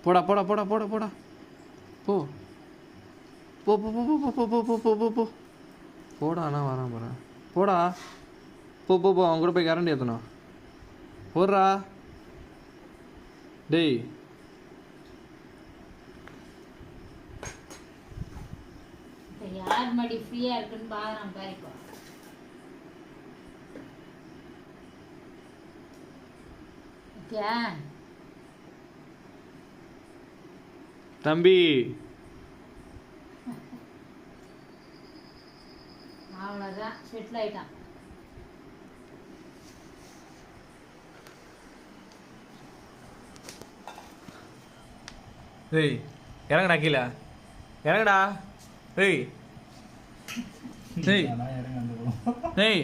போடா போடா போடா போடா போடா போ போ போ போ போ போ போ போ போ போ போ போடா நான் வரேன் போகிறேன் போடா போ போ போ அவங்க கூட போய் கரண்ட் ஏற்றணும் போடுறா டேய் யார் மடி ஃப்ரீயா இருக்குன்னு பாக்குறான் பாருப்பா. தம்பி அவ்வளோதான் செட்டில் ஆயிட்டான். ஏய் இறங்கடா கீழே இறங்கடா ஏய் ஏய் ஏய்